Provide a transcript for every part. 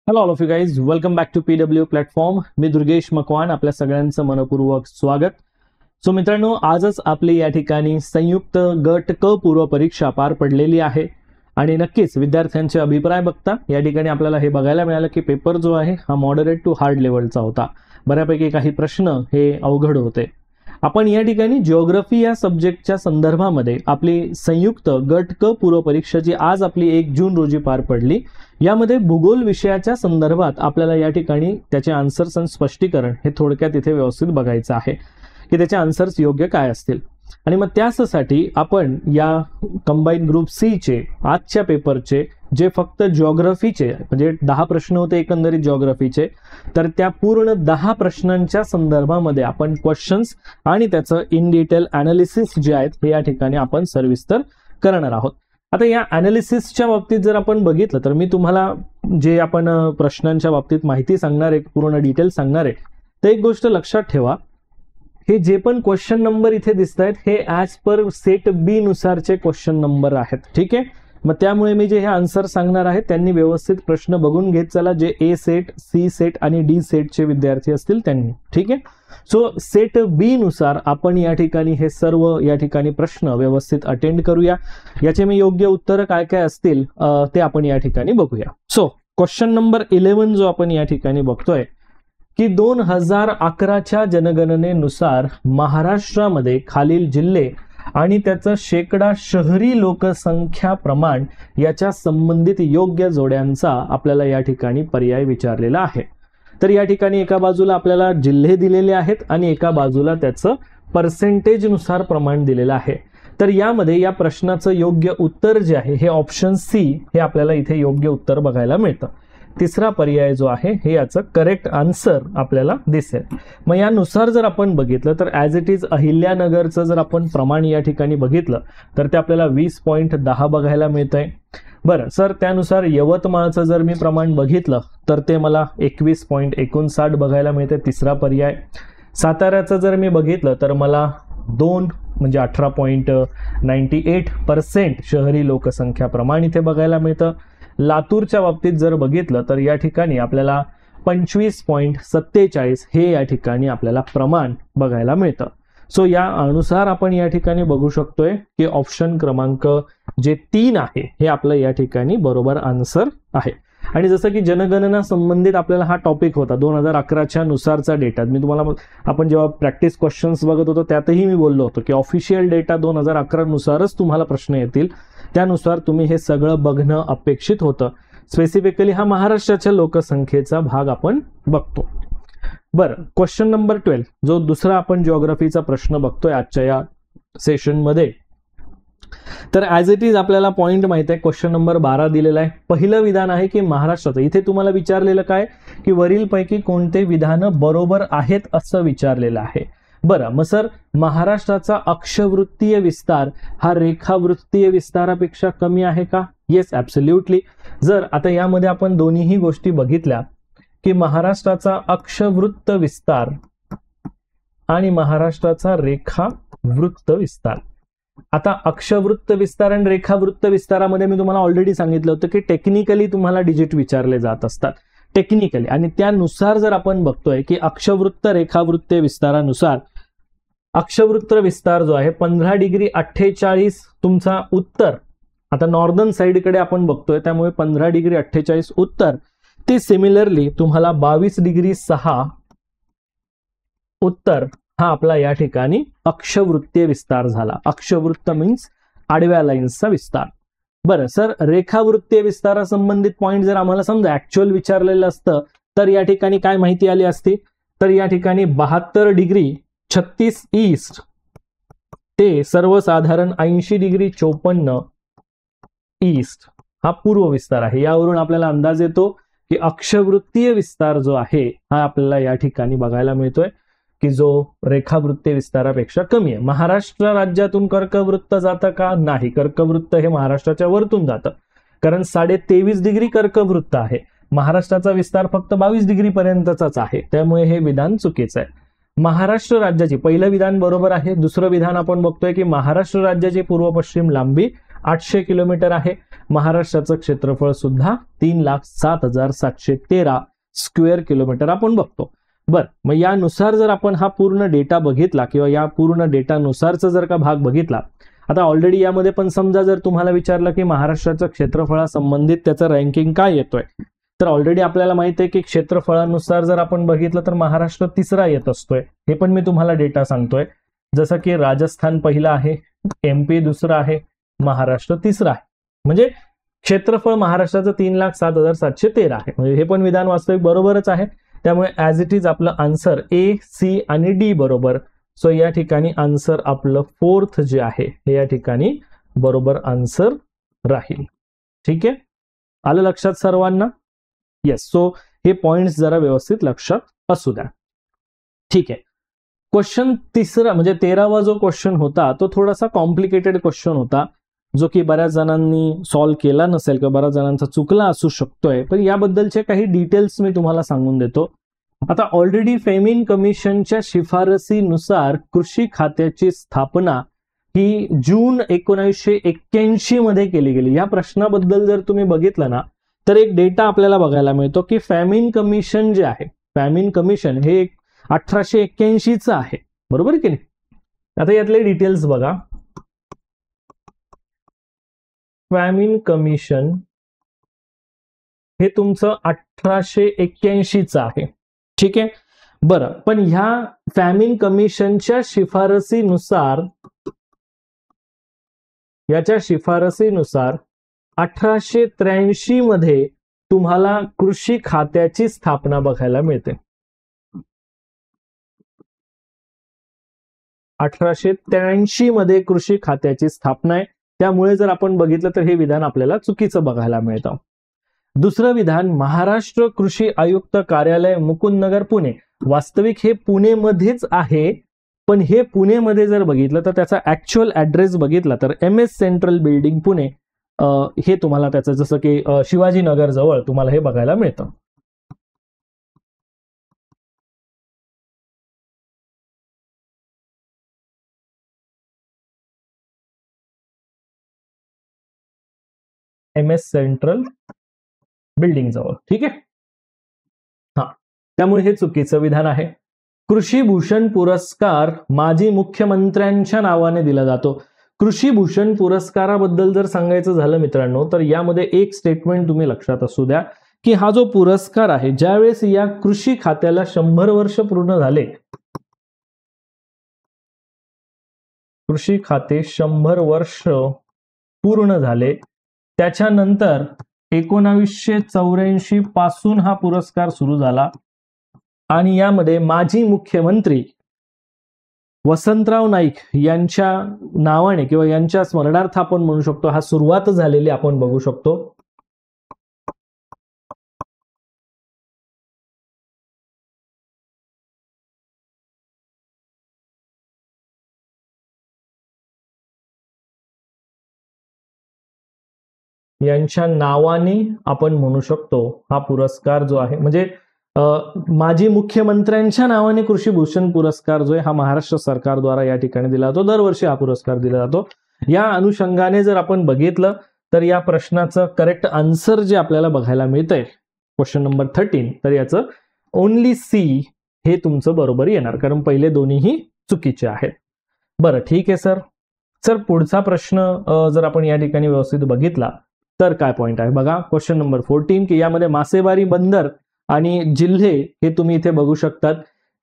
Hello all of you guys, welcome back to PW platform. मी दुर्गेश मकवान, आपल्या सगळ्यांचं मनपूर्वक स्वागत. सो मित्रांनो, आजच आपली या ठिकाणी संयुक्त गट क पूर्व परीक्षा पार पडलेली आहे आणि नक्कीच विद्यार्थ्यांचे अभिप्राय बघता या ठिकाणी आपल्याला हे बघायला मिळालं की पेपर जो आहे हा मॉडरेट टू हार्ड लेवलचा होता. बऱ्यापैकी काही प्रश्न हे अवघड होते. आपण या ठिकाणी जिओग्राफी या सब्जेक्टच्या संदर्भामध्ये आपली संयुक्त गट क पूर्व परीक्षा जी आज आपली 1 जून रोजी पार पडली, यामध्ये भूगोल विषयाच्या संदर्भात आपल्याला या ठिकाणी त्याचे आन्सर्स आणि स्पष्टीकरण हे थोडक्यात इथे व्यवस्थित बघायचं आहे की त्याचे आन्सर्स योग्य काय असतील. आणि मग त्यासाठी आपण या कंबाईन ग्रुप सी चे आजच्या पेपरचे जे फक्त जिओग्राफीचे म्हणजे 10 प्रश्न होते एकंदरीत जिओग्राफीचे, तर त्या पूर्ण 10 प्रश्नांच्या संदर्भामध्ये आपण क्वेश्चन्स आणि त्याचं इन डिटेल अनालिसिस जे आहेत हे या ठिकाणी आपण सविस्तर करणार आहोत. आता या अनालिसिसच्या बाबतीत जर आपण बघितलं तर मी तुम्हाला जे आपण प्रश्नांच्या बाबतीत माहिती सांगणार आहे, पूर्ण डिटेल सांगणार आहे, तर एक गोष्ट लक्षात ठेवा, हे जे पण क्वेश्चन नंबर इथे दिसत आहेत हे ॲज पर सेट बी नुसारचे क्वेश्चन नंबर आहेत. ठीक आहे, मग त्यामुळे मी जे हे आन्सर सांगणार आहेत त्यांनी व्यवस्थित प्रश्न बघून घेत चला, जे ए सेट, सी सेट आणि डी सेटचे विद्यार्थी असतील त्यांनी. ठीक आहे, सो सेट बी नुसार आपण या ठिकाणी हे सर्व या ठिकाणी प्रश्न व्यवस्थित अटेंड करूया. याचे मी योग्य उत्तर काय काय असतील ते आपण या ठिकाणी बघूया. सो क्वेश्चन नंबर 11 जो आपण या ठिकाणी बघतोय की 2011च्या जनगणनेनुसार महाराष्ट्रामध्ये खालील जिल्हे आणि त्याचं शेकडा शहरी लोकसंख्या प्रमाण याच्या संबंधित योग्य जोड्यांचा आपल्याला या ठिकाणी पर्याय विचारलेला आहे. तर या ठिकाणी एका बाजूला आपल्याला जिल्हे दिलेले आहेत आणि एका बाजूला त्याचं पर्सेंटेज नुसार प्रमाण दिलेलं आहे. तर यामध्ये या प्रश्नाचं योग्य उत्तर जे आहे हे ऑप्शन सी हे आपल्याला इथे योग्य उत्तर बघायला मिळतं. तिसरा पर्याय जो आहे हे याचं करेक्ट आन्सर आपल्याला दिसेल. मग यानुसार जर आपण बघितलं तर ॲज इट इज अहिल्यानगरचं जर आपण प्रमाण या ठिकाणी बघितलं तर ते आपल्याला 20.10 बघायला मिळतंय. बरं सर, त्यानुसार यवतमाळचं जर मी प्रमाण बघितलं तर ते मला 21.59 बघायला मिळते, तिसरा पर्याय. साताऱ्याचं जर मी बघितलं तर मला 2 म्हणजे 18.98% शहरी लोकसंख्या प्रमाण इथे बघायला मिळतं. लातूरच्या बाबतीत जर बघितलं तर या ठिकाणी आपल्याला 25.47 हे या ठिकाणी आपल्याला प्रमाण बघायला मिळतं. सो या अनुसार आपण या ठिकाणी बघू शकतोय की ऑप्शन क्रमांक जे 3 आहे हे आपलं या ठिकाणी बरोबर आन्सर आहे. आणि जसं की जनगणना संबंधित आपल्याला हा टॉपिक होता 2011च्या नुसारचा डेटा. मी तुम्हाला आपण जेव्हा प्रॅक्टिस क्वेश्चन्स बघत होतो त्यातही मी बोललो होतो की ऑफिशियल डेटा 2011 नुसारच तुम्हाला प्रश्न येतील, त्यानुसार तुम्ही हे सगळं बघणं अपेक्षित होतं. स्पेसिफिकली हा महाराष्ट्राच्या लोकसंख्येचा भाग आपण बघतो. बरं, क्वेश्चन नंबर 12 जो दुसरा आपण जिओग्राफीचा प्रश्न बघतोय आजच्या या सेशनमध्ये, तर ॲज इट इज आपल्याला पॉइंट माहित आहे. क्वेश्चन नंबर 12 दिलेला आहे. पहिलं विधान आहे की महाराष्ट्राचं, इथे तुम्हाला विचारलेलं काय की वरीलपैकी कोणते विधानं बरोबर आहेत असं विचारलेलं आहे. बरं, मग सर महाराष्ट्राचा अक्षवृत्तीय विस्तार हा रेखावृत्तीय विस्तारापेक्षा कमी आहे का? Yes, absolutely. जर आता यामध्ये आपण दोन्हीही गोष्टी बघितल्या की महाराष्ट्राचा अक्षवृत्त विस्तार आणि महाराष्ट्राचा रेखावृत्त विस्तार. आता अक्षवृत्त विस्तार आणि रेखावृत्त विस्तारामध्ये मी तुम्हाला ऑलरेडी सांगितलं होतं की टेक्निकली तुम्हाला डिजिट विचारले जात असतात टेक्निकली, आणि त्यानुसार जर आपण बघतोय की अक्षवृत्त रेखावृत्त विस्तारानुसार अक्षवृत्त विस्तार जो आहे 15°48 तुमचा उत्तर. आता नॉर्दर्न साइडकडे आपण बघतोय त्यामुळे 15°48 उत्तर. ते सिमिलरली तुम्हाला 22°6 उत्तर हा आपला या ठिकाणी अक्षवृत्तीय विस्तार झाला. अक्षवृत्त मीन्स आडव्या लाईन्सचा विस्तार. बरं सर, रेखावृत्तीय विस्तारासंबंधित पॉइंट जर आम्हाला समजा ऍक्च्युअल विचारलेलं असतं तर या ठिकाणी काय माहिती आली असती, तर या ठिकाणी 72°36 ईस्ट ते सर्वसाधारण 80°54 ईस्ट हा पूर्व विस्तार आहे. यावरून आपल्याला अंदाज येतो की अक्षवृत्तीय विस्तार जो आहे हा आपल्याला या ठिकाणी बघायला मिळतोय की जो रेखावृत्तीय विस्तारापेक्षा कमी आहे. महाराष्ट्र राज्यातून कर्कवृत्त जातं का? नाही, कर्कवृत्त हे महाराष्ट्राच्या वरतून जातं, कारण 23.5° कर्कवृत्त आहे. महाराष्ट्राचा विस्तार फक्त 22° पर्यंतचाच आहे, त्यामुळे हे विधान चुकीचं आहे. महाराष्ट्र राज्याची पहिलं विधान बरोबर आहे. दुसरं विधान आपण बघतोय की महाराष्ट्र राज्याची पूर्व पश्चिम लांबी 800 किलोमीटर आहे. महाराष्ट्राचं क्षेत्रफळ सुद्धा 3,07,713 स्क्वेअर किलोमीटर आपण बघतो. बर, मग यानुसार जर आपण हा पूर्ण डेटा बघितला किंवा या पूर्ण डेटानुसारचा जर का भाग बघितला, आता ऑलरेडी यामध्ये पण समजा जर तुम्हाला विचारलं की महाराष्ट्राच्या क्षेत्रफळासंबंधित त्याचं रँकिंग काय येतोय, तर ऑलरेडी आपल्याला माहिती आहे की क्षेत्रफळानुसार जर आपण बघितलं तर महाराष्ट्र तिसरा येत असतोय. हे पण मी तुम्हाला डेटा सांगतोय. जसं की राजस्थान पहिला आहे, MP दुसरा आहे, महाराष्ट्र तिसरा आहे. म्हणजे क्षेत्रफळ महाराष्ट्राचं 3,07,713 आहे. म्हणजे हे पण विधान वास्तविक बरोबरच आहे. त्यामुळे ऍज इट इज आपलं आन्सर A, C आणि D बरोबर. सो या ठिकाणी आन्सर आपलं 4th जे आहे हे या ठिकाणी बरोबर आन्सर राहील. ठीक आहे, आलं लक्षात सर्वांना? येस. सो हे पॉइंट्स जरा व्यवस्थित लक्षात असू द्या. ठीक आहे. क्वेश्चन तिसरा म्हणजे 13वा जो क्वेश्चन होता तो थोडासा कॉम्प्लिकेटेड क्वेश्चन होता, जो की बऱ्याच जणांनी सॉल्व्ह केला नसेल किंवा बऱ्याच जणांचा चुकला असू शकतोय. पण याबद्दलचे काही डिटेल्स मी तुम्हाला सांगून देतो. आता ऑलरेडी फेमिन कमिशनच्या शिफारसीनुसार कृषी खात्याची स्थापना ही जून 1981 मध्ये केली गेली. या प्रश्नाबद्दल जर तुम्ही बघितलं ना तर एक डेटा आपल्याला बघायला मिळतो की फेमिन कमिशन जे आहे, फेमिन कमिशन हे 1881 आहे, बरोबर की नाही? आता यातले डिटेल्स बघा. फेमिन कमिशन हे तुमचं 1881 आहे. ठीक आहे, बरं. पण ह्या फेमिन कमिशनच्या शिफारसीनुसार 1883 मध्ये तुम्हाला कृषी खात्याची स्थापना बघायला मिळते. 1883 मध्ये कृषी खात्याची स्थापना आहे. त्यामुळे जर आपण बघितलं तर हे विधान आपल्याला चुकीचं बघायला मिळतं. दुसरं विधान, महाराष्ट्र कृषी आयुक्त कार्यालय मुकुंदनगर पुणे. वास्तविक हे पुणेमध्येच आहे, पण हे पुणेमध्ये जर बघितलं तर त्याचा ऍक्च्युअल ऍड्रेस बघितला तर MS सेंट्रल बिल्डिंग पुणे हे तुम्हाला त्याचं जसं की शिवाजीनगर जवळ तुम्हाला हे बघायला मिळतं. MS सेंट्रल बिल्डिंग जवळ. ठीक आहे, हा. त्यामुळे हे चुकीचं विधान आहे. कृषी भूषण पुरस्कार माजी मुख्यमंत्र्यांच्या नावाने दिला जातो. कृषी भूषण पुरस्काराबद्दल जर सांगायचं झालं मित्रांनो तर यामध्ये एक स्टेटमेंट तुम्ही लक्षात असू द्या की हा जो पुरस्कार आहे, ज्यावेळेस या कृषी खात्याला 100 वर्ष पूर्ण झाले, कृषी खाते 100 वर्ष पूर्ण झाले, त्याच्यानंतर 1984 पासून हा पुरस्कार सुरू झाला आणि यामध्ये माजी मुख्यमंत्री वसंतराव नाईक यांच्या नावाने किंवा यांच्या स्मरणार्थ आपण म्हणू शकतो हा सुरुवात झालेली आपण बघू शकतो. यांच्या नावाने आपण म्हणू शकतो हा पुरस्कार जो आहे, म्हणजे माजी मुख्यमंत्र्यांच्या नावाने कृषी भूषण पुरस्कार जो आहे हा महाराष्ट्र सरकारद्वारा या ठिकाणी दिला जातो. दरवर्षी हा पुरस्कार दिला जातो. या अनुषंगाने जर आपण बघितलं तर या प्रश्नाचं करेक्ट आन्सर जे आपल्याला बघायला मिळतंय क्वेश्चन नंबर 13, तर याचं ओनली C हे तुमचं बरोबर येणार, कारण पहिले दोन्हीही चुकीचे आहेत. बरं, ठीक आहे सर. पुढचा प्रश्न जर आपण या ठिकाणी व्यवस्थित बघितला तर काय पॉइंट आहे बघा. क्वेश्चन नंबर 14 की यामध्ये मासेमारी बंदर आणि जिल्हे हे तुम्ही इथे बघू शकतात.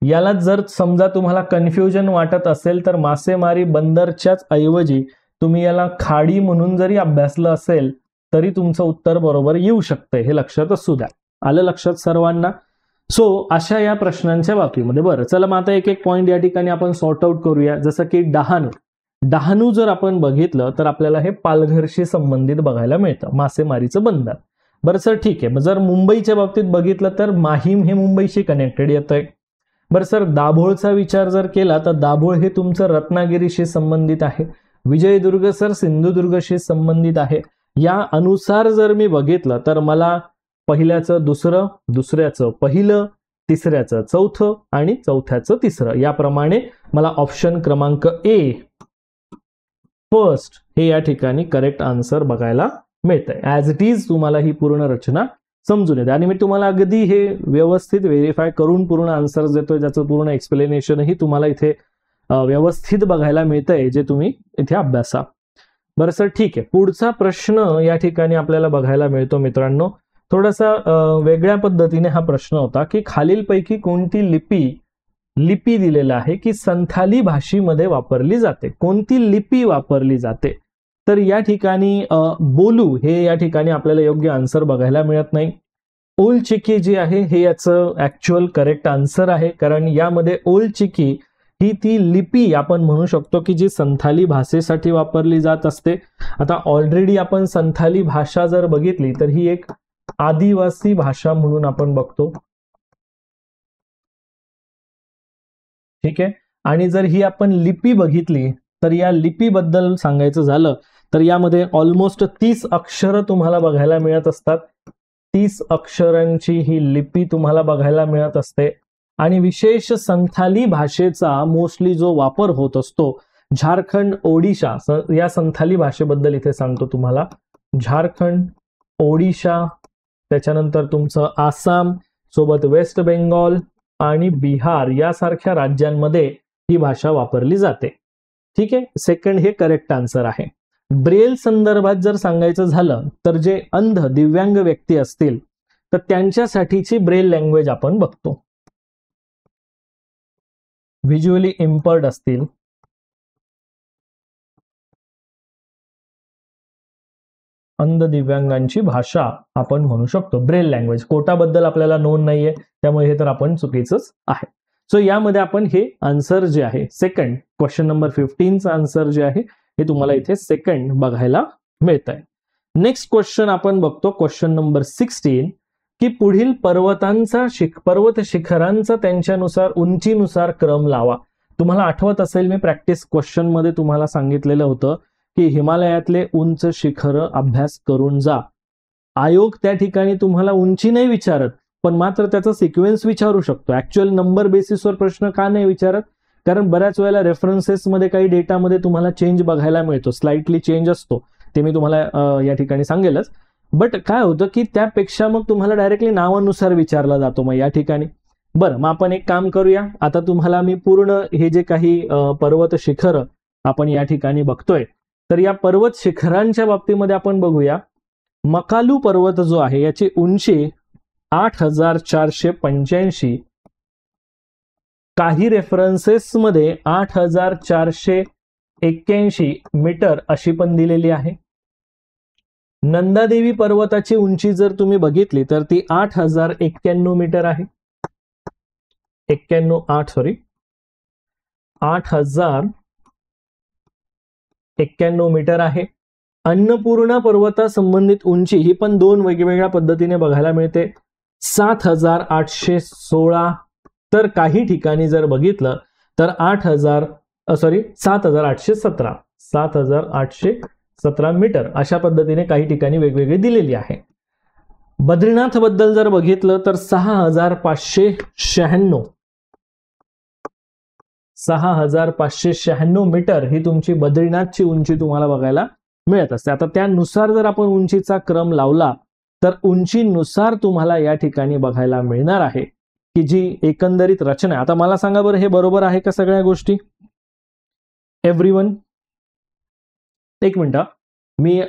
याला जर समजा तुम्हाला कन्फ्युजन वाटत असेल तर मासेमारी बंदरच्याच ऐवजी तुम्ही याला खाडी म्हणून जरी अभ्यासलं असेल तरी तुमचं उत्तर बरोबर येऊ शकतंय, हे लक्षात असू द्या. आलं लक्षात सर्वांना? सो अशा या प्रश्नांच्या बाबतीमध्ये बरं, चला मग आता एक एक पॉइंट या ठिकाणी आपण सॉर्ट आउट करूया. जसं की डहाणू जर आपण बघितलं तर आपल्याला हे पालघरशी संबंधित बघायला मिळतं, मासेमारीचं बंदर. बरं सर, ठीक आहे. जर मुंबईच्या बाबतीत बघितलं तर माहीम हे मुंबईशी कनेक्टेड येतंय. बरं सर, दाभोळचा विचार जर केला तर दाभोळ हे तुमचं रत्नागिरीशी संबंधित आहे. विजयदुर्ग सर सिंधुदुर्गशी संबंधित आहे. या अनुसार जर मी बघितलं तर मला पहिल्याचं दुसरं, दुसऱ्याचं पहिलं, तिसऱ्याचं चौथं आणि चौथ्याचं तिसरं, याप्रमाणे मला ऑप्शन क्रमांक A फर्स्ट हे या ठिकाणी करेक्ट आन्सर बघायला मिळतंय. ऍज इट इज तुम्हाला ही पूर्ण रचना समजून येते आणि मी तुम्हाला अगदी हे व्यवस्थित व्हेरीफाय करून पूर्ण आन्सर देतोय, ज्याचं पूर्ण एक्सप्लेनेशनही तुम्हाला इथे व्यवस्थित बघायला मिळतंय, जे तुम्ही इथे अभ्यासा. बरं सर, ठीक आहे. पुढचा प्रश्न या ठिकाणी आपल्याला बघायला मिळतो मित्रांनो. थोडासा वेगळ्या पद्धतीने हा प्रश्न होता की खालीलपैकी कोणती लिपी दिलेला आहे की संथाली भाषेमध्ये वापरली जाते. कोणती लिपी वापरली जाते? तर या ठिकाणी बोलू हे या ठिकाणी आपल्याला योग्य आन्सर बघायला मिळत नाही. ओल चिकी जी आहे हे याचं ऍक्च्युअल करेक्ट आन्सर आहे, कारण यामध्ये ओल चिकी ही ती लिपी आपण म्हणू शकतो की जी संथाली भाषेसाठी वापरली जात असते. आता ऑलरेडी आपण संथाली भाषा जर बघितली तर ही एक आदिवासी भाषा म्हणून आपण बघतो. ठीक आहे. आणि जर ही आपण लिपी बघितली तर या लिपीबद्दल सांगायचं झालं तर यामध्ये ऑलमोस्ट 30 अक्षरं तुम्हाला बघायला मिळत असतात. 30 अक्षरांची ही लिपी तुम्हाला बघायला मिळत असते. आणि विशेष संथाली भाषेचा मोस्टली जो वापर होत असतो झारखंड, ओडिशा या संथाली भाषेबद्दल इथे सांगतो तुम्हाला. झारखंड, ओडिशा, त्याच्यानंतर तुमचं आसाम, सोबत वेस्ट बेंगॉल आणि बिहार यासारख्या राज्यांमध्ये ही भाषा वापरली जाते. ठीक आहे. सेकंड हे करेक्ट आन्सर आहे. ब्रेल संदर्भात जर सांगायचं झालं तर जे अंध दिव्यांग व्यक्ती असतील तर त्यांच्यासाठीची ब्रेल लँग्वेज आपण बघतो. व्हिज्युअली इम्पर्ड असतील, अंध दिव्यांगांची भाषा आपण म्हणू शकतो ब्रेल लँग्वेज. कोटाबद्दल आपल्याला नोंद नाहीये, त्यामुळे हे तर आपण चुकीचंच आहे. सो यामध्ये आपण हे आन्सर जे आहे सेकंड, क्वेश्चन नंबर 15चं आन्सर जे आहे हे तुम्हाला इथे सेकंड बघायला मिळत आहे. नेक्स्ट क्वेश्चन आपण बघतो, क्वेश्चन नंबर 16, की पुढील पर्वत शिखरांचा त्यांच्यानुसार उंचीनुसार क्रम लावा. तुम्हाला आठवत असेल मी प्रॅक्टिस क्वेश्चन मध्ये तुम्हाला सांगितलेलं होतं की हिमालयातले उंच शिखर अभ्यास करून जा. आयोग त्या ठिकाणी तुम्हाला उंची नाही विचारत, पण मात्र त्याचा सिक्वेन्स विचारू शकतो. ऍक्च्युअल नंबर बेसिसवर प्रश्न का नाही विचारत? कारण बऱ्याच वेळेला रेफरन्सेसमध्ये काही डेटामध्ये तुम्हाला चेंज बघायला मिळतो, स्लाइटली चेंज असतो, ते मी तुम्हाला या ठिकाणी सांगेलच. बट काय होतं की त्यापेक्षा मग तुम्हाला डायरेक्टली नावानुसार विचारला जातो मग या ठिकाणी. बरं, मग आपण एक काम करूया. आता तुम्हाला मी पूर्ण हे जे काही पर्वत शिखर आपण या ठिकाणी बघतोय, तर या पर्वत शिखरांच्या बाबतीमध्ये आपण बघूया. मकालू पर्वत जो आहे याची उंची 8485, काही रेफरन्सेसमध्ये 8481 मीटर अशी पण दिलेली आहे. नंदादेवी पर्वताची उंची जर तुम्ही बघितली तर ती 8091 मीटर आहे. 8091 मीटर आहे. अन्नपूर्णा पर्वता संबंधित उंची ही पण दोन वेगवेगळ्या पद्धतीने बघायला मिळते. 7816, तर काही ठिकाणी जर बघितलं तर 7817 मीटर अशा पद्धतीने काही ठिकाणी वेगवेगळी दिलेली आहे. बद्रीनाथ बद्दल जर बघितलं तर 6596 मीटर ही तुमची बद्रीनाथची उंची तुम्हाला बघायला मिळत असते. आता त्यानुसार जर आपण उंचीचा क्रम लावला तर उंचीनुसार तुम्हाला या ठिकाणी बघायला मिळणार आहे की जी एकंदरीत रचना आहे. आता मला सांगा बरं, हे बरोबर आहे का सगळ्या गोष्टी? एव्हरीवन एक मिनिट, मी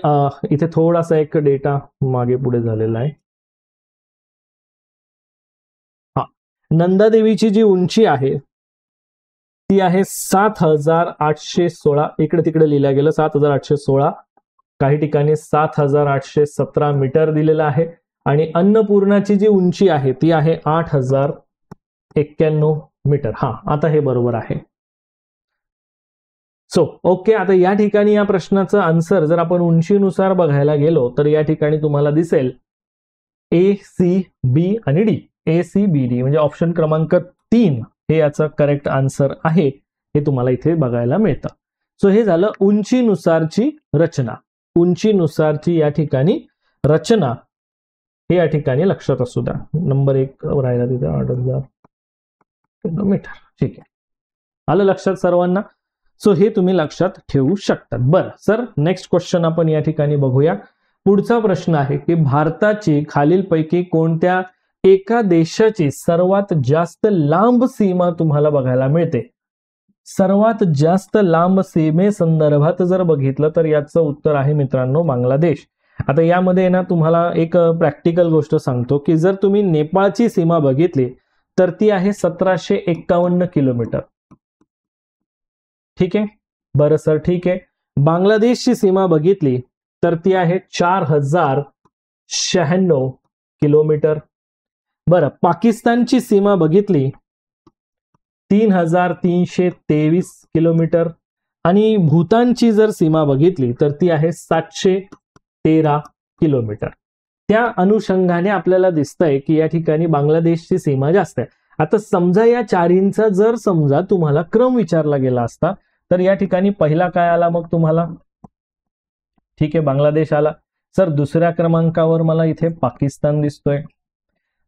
इथे थोडासा एक डेटा मागे पुढे झालेला आहे. हा, नंदादेवीची जी उंची आहे ती आहे 7816, इकडे तिकडे लिहिल्या गेलं 7816, काही ठिकाणी 7817 मीटर दिलेला आहे. आणि अन्नपूर्णाची जी उंची आहे ती आहे 8091 मीटर. हा, आता हे बरोबर आहे. सो ओके, आता या ठिकाणी या प्रश्नाचं आन्सर जर आपण उंचीनुसार बघायला गेलो तर या ठिकाणी तुम्हाला दिसेल ACB आणि D. ACBD म्हणजे ऑप्शन क्रमांक 3 हे याचं करेक्ट आन्सर आहे, हे तुम्हाला इथे बघायला मिळतं. सो हे झालं उंचीनुसारची रचना. उंचीनुसारची या ठिकाणी रचना हे या ठिकाणी लक्षात असू द्या. नंबर 1 राहिला तिथे 8000 मीटर. ठीक आहे, आलं लक्षात सर्वांना? सो हे तुम्ही लक्षात ठेवू शकतात. बरं सर, नेक्स्ट क्वेश्चन आपण या ठिकाणी बघूया. पुढचा प्रश्न आहे की भारताची खालीलपैकी कोणत्या एका देशाची सर्वात जास्त लांब सीमा तुम्हाला बघायला मिळते? सर्वात जास्त लांब सीमेसंदर्भात जर बघितलं तर याचं उत्तर आहे मित्रांनो बांगलादेश. आता यामध्ये ना तुम्हाला एक प्रॅक्टिकल गोष्ट सांगतो की जर तुम्ही नेपाळची सीमा बघितली तर ती आहे 1751 किलोमीटर. ठीक आहे. बरं सर, ठीक आहे. बांगलादेशची सीमा बघितली तर ती आहे 4096 किलोमीटर. बरं, पाकिस्तानची सीमा बघितली 3323 किलोमीटर आणि भूतानची जर सीमा बघितली तर ती आहे 713 किलोमीटर. त्या अनुषंगाने आपल्याला दिसतंय की या ठिकाणी बांगलादेशची सीमा जास्त आहे. आता समजा या चारींचा जर समजा तुम्हाला क्रम विचारला गेला असता तर या ठिकाणी पहिला काय आला मग तुम्हाला? ठीक आहे, बांगलादेश आला. सर दुसऱ्या क्रमांकावर मला इथे पाकिस्तान दिसतोय.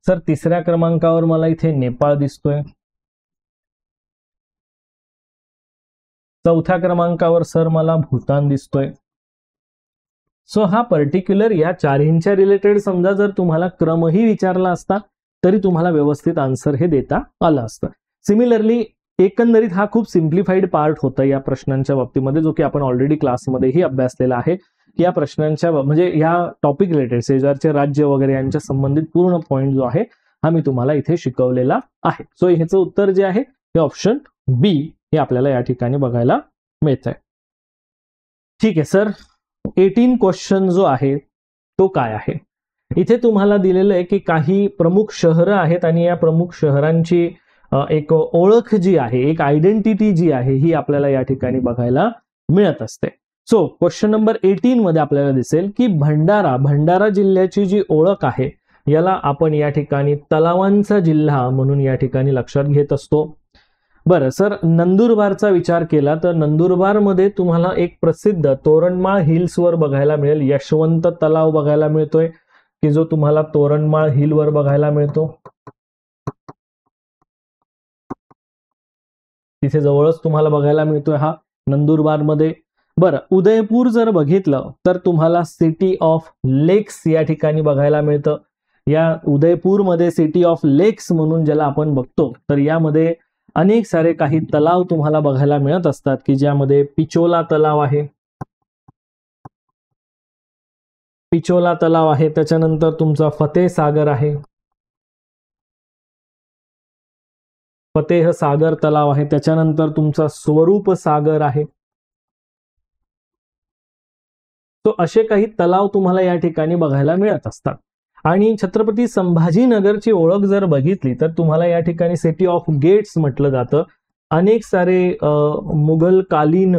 सर तिसऱ्या क्रमांकावर मला इथे नेपाळ दिसतोय. चौथ्या क्रमांकावर सर मला भूतान दिसतोय. सो हा पर्टिक्युलर या चारहींच्या रिलेटेड समजा जर तुम्हाला क्रमही विचारला असता तरी तुम्हाला व्यवस्थित आन्सर हे देता आलं असतं. सिमिलरली एकंदरीत हा खूप सिम्प्लिफाईड पार्ट होता या प्रश्नांच्या बाबतीमध्ये, जो की आपण ऑलरेडी क्लासमध्येही अभ्यासलेला आहे. या प्रश्नांच्या म्हणजे या टॉपिक रिलेटेड शेजारचे राज्य वगैरे यांच्या संबंधित पूर्ण पॉईंट जो आहे हा मी तुम्हाला इथे शिकवलेला आहे. सो ह्याचं उत्तर जे आहे हे ऑप्शन बी हे आपल्याला या ठिकाणी बघायला मिळत आहे. ठीक आहे सर, 18 क्वेश्चन जो आहे तो काय आहे? इथे तुम्हाला दिलेलं आहे की काही प्रमुख शहरं आहेत आणि या प्रमुख शहरांची एक ओळख जी आहे, एक आयडेंटिटी जी आहे ही आपल्याला या ठिकाणी बघायला मिळत असते. सो क्वेश्चन नंबर 18 मध्ये आपल्याला दिसेल की भंडारा जिल्ह्याची जी ओळख आहे याला आपण या ठिकाणी तलावांचा जिल्हा म्हणून या ठिकाणी लक्षात घेत असतो. बरं सर, नंदुरबारचा विचार केला तर नंदुरबारमध्ये तुम्हाला एक प्रसिद्ध तोरणमाळ हिल्सवर बघायला मिळेल यशवंत तलाव बघायला मिळतोय की जो तुम्हाला तोरणमाळ हिलवर बघायला मिळतो. तिथे जवळच तुम्हाला बघायला मिळतोय हा नंदुरबारमध्ये. बरं, उदयपूर जर बघितलं तर तुम्हाला सिटी ऑफ लेक्स या ठिकाणी बघायला मिळतं. या उदयपूरमध्ये सिटी ऑफ लेक्स म्हणून ज्याला आपण बघतो तर यामध्ये अनेक सारे काही तलाव तुम्हाला बघायला मिळत असतात की ज्यामध्ये पिचोला तलाव आहे. त्याच्यानंतर तुमचा फतेह सागर आहे. फतेह सागर तलाव आहे. त्याच्यानंतर तुमचा स्वरूप सागर आहे. तो असे काही तलाव तुम्हाला या ठिकाणी बघायला मिळत असतात. आणि छत्रपती संभाजीनगरची ओळख जर बघितली तर तुम्हाला या ठिकाणी सिटी ऑफ गेट्स म्हटलं जातं. अनेक सारे मुघलकालीन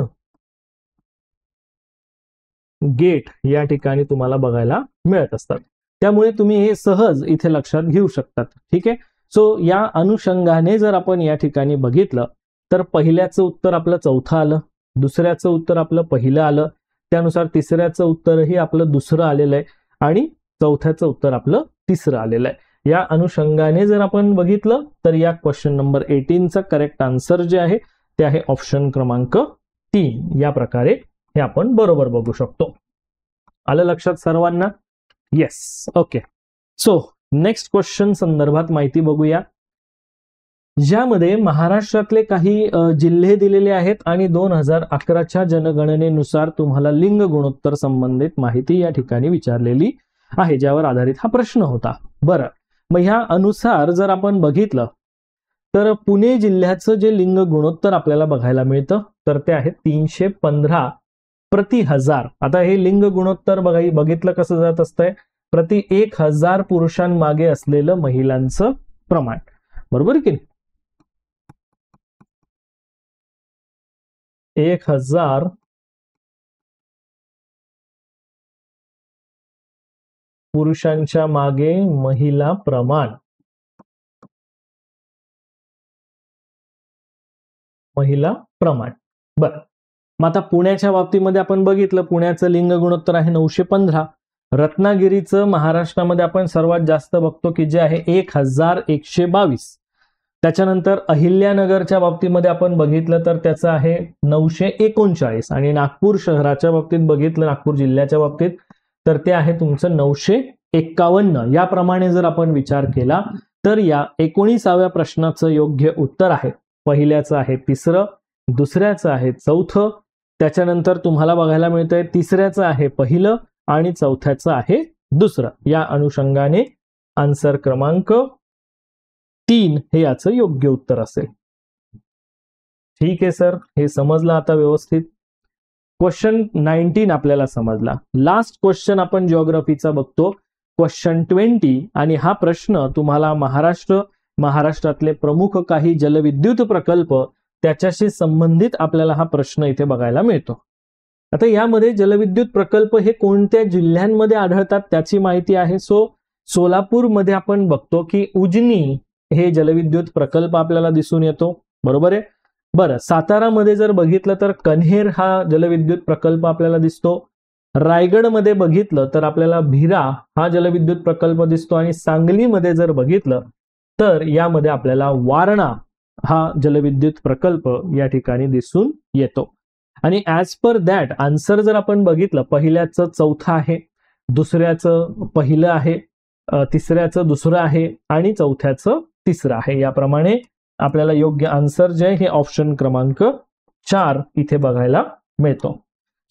गेट या ठिकाणी तुम्हाला बघायला मिळत असतात. त्यामुळे तुम्ही हे सहज इथे लक्षात घेऊ शकतात. ठीक आहे. सो या अनुषंगाने जर आपण या ठिकाणी बघितलं तर पहिल्याचं उत्तर आपलं चौथं आलं, दुसऱ्याचं उत्तर आपलं पहिलं आलं, त्यानुसार तिसऱ्याचं उत्तरही आपलं दुसरं आलेलं आहे आणि चौथ्याचं उत्तर आपलं तिसरं आलेलं आहे. या अनुषंगाने जर आपण बघितलं तर या क्वेश्चन नंबर 18चा करेक्ट आन्सर जे आहे ते आहे ऑप्शन क्रमांक 3. या प्रकारे हे आपण बरोबर बघू शकतो. आलं लक्षात सर्वांना? Yes. Okay. So next question संदर्भात माहिती बघूया, ज्यामध्ये महाराष्ट्रातले काही जिल्हे दिलेले आहेत आणि 2011च्या जनगणनेनुसार तुम्हाला लिंग गुणोत्तर संबंधित माहिती या ठिकाणी विचारलेली आहे, ज्यावर आधारित हा प्रश्न होता. बरं, मग ह्या अनुसार जर आपण बघितलं तर पुणे जिल्ह्याचं जे लिंग गुणोत्तर आपल्याला बघायला मिळतं तर ते आहे 315 प्रति 1000. आता हे लिंग गुणोत्तर बघितलं कसं जात असतंय, प्रति 1000 पुरुषांमागे असलेलं महिलांचं प्रमाण. बरोबर की नाही? 1000 पुरुषांच्या मागे महिला प्रमाण. बरं, मग आता पुण्याच्या बाबतीमध्ये आपण बघितलं, पुण्याचं लिंग गुणोत्तर आहे 915. रत्नागिरीचं महाराष्ट्रामध्ये आपण सर्वात जास्त बघतो की जे आहे 1122. त्याच्यानंतर अहिल्यानगरच्या बाबतीमध्ये आपण बघितलं तर त्याचं आहे 939 आणि नागपूर शहराच्या बाबतीत बघितलं, नागपूर जिल्ह्याच्या बाबतीत तर ते आहे तुमचं 951. याप्रमाणे जर आपण विचार केला तर या 19व्या प्रश्नाचं योग्य उत्तर आहे पहिल्याचं आहे 3रं, दुसऱ्याचं आहे 4थं, त्याच्यानंतर तुम्हाला बघायला मिळतंय 3ऱ्याचं आहे 1 आणि 4थ्याचं आहे 2. या अनुषंगाने आन्सर क्रमांक 3 हे याचं योग्य उत्तर असेल. ठीक आहे सर, हे समजलं आता व्यवस्थित. क्वेश्चन 19 आपल्याला समजला. लास्ट क्वेश्चन आपण जिओग्राफीचा बघतो, क्वेश्चन 20. आणि हा प्रश्न तुम्हाला महाराष्ट्रातले प्रमुख काही जलविद्युत प्रकल्प त्याच्याशी संबंधित आपल्याला हा प्रश्न इथे बघायला मिळतो. आता यामध्ये जलविद्युत प्रकल्प हे कोणत्या जिल्ह्यांमध्ये आढळतात त्याची माहिती आहे. सोलापूरमध्ये आपण बघतो की उजनी हे जलविद्युत प्रकल्प आपल्याला दिसून येतो, बरोबर आहे. बरं, सातारामध्ये जर बघितलं तर कन्हेर हा जलविद्युत प्रकल्प आपल्याला दिसतो. रायगडमध्ये बघितलं तर आपल्याला भिरा हा जलविद्युत प्रकल्प दिसतो आणि सांगलीमध्ये जर बघितलं तर यामध्ये आपल्याला वारणा हा जलविद्युत प्रकल्प या ठिकाणी दिसून येतो. आणि ऍज पर दॅट आन्सर जर आपण बघितलं, पहिल्याचं 4थं आहे, दुसऱ्याचं 1 आहे, 3ऱ्याचं 2 आहे आणि 4थ्याचं 3 आहे. याप्रमाणे आपल्याला योग्य आन्सर जे आहे हे ऑप्शन क्रमांक 4 इथे बघायला मिळतो.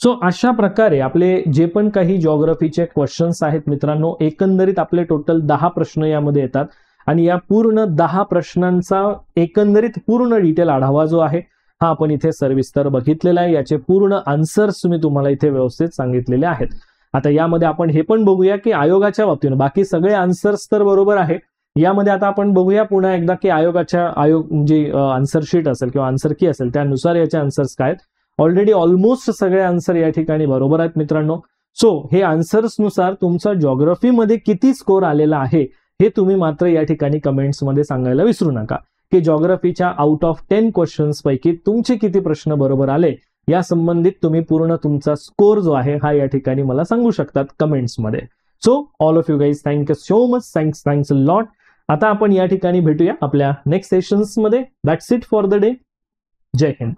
सो अशा प्रकारे आपले जे पण काही जिओग्राफीचे क्वेश्चन्स आहेत मित्रांनो, एकंदरीत आपले टोटल 10 प्रश्न यामध्ये येतात आणि या पूर्ण 10 प्रश्नांचा एकंदरीत पूर्ण डिटेल आढावा जो आहे हा आपण इथे सविस्तर बघितलेला आहे. याचे पूर्ण आन्सर्स मी तुम्हाला इथे व्यवस्थित सांगितलेले आहेत. आता यामध्ये आपण हे पण बघूया की आयोगाच्या बाबतीने बाकी सगळे आन्सर्स तर बरोबर आहे. यामध्ये आता आपण बघूया पुन्हा एकदा की आयोग जे आन्सर शीट असेल किंवा आन्सर की असेल त्यानुसार याचे आन्सर्स काय आहेत. ऑलरेडी ऑलमोस्ट सगळे आन्सर या ठिकाणी बरोबर आहेत मित्रांनो. सो हे आन्सर्स नुसार तुमचा जिओग्राफीमध्ये किती स्कोर आलेला आहे हे तुम्ही मात्र या ठिकाणी कमेंट्समध्ये सांगायला विसरू नका की जिओग्राफीच्या आउट ऑफ 10 क्वेश्चन्स पैकी तुमचे किती प्रश्न बरोबर आले या संबंधित तुम्ही पूर्ण तुमचा स्कोर जो आहे हा या ठिकाणी मला सांगू शकतात कमेंट्समध्ये. So all of you guys thank you so much, thanks a lot. आता आपण या ठिकाणी भेटूया आपल्या नेक्स्ट सेशन्समध्ये. That's it for the day. जय हिंद.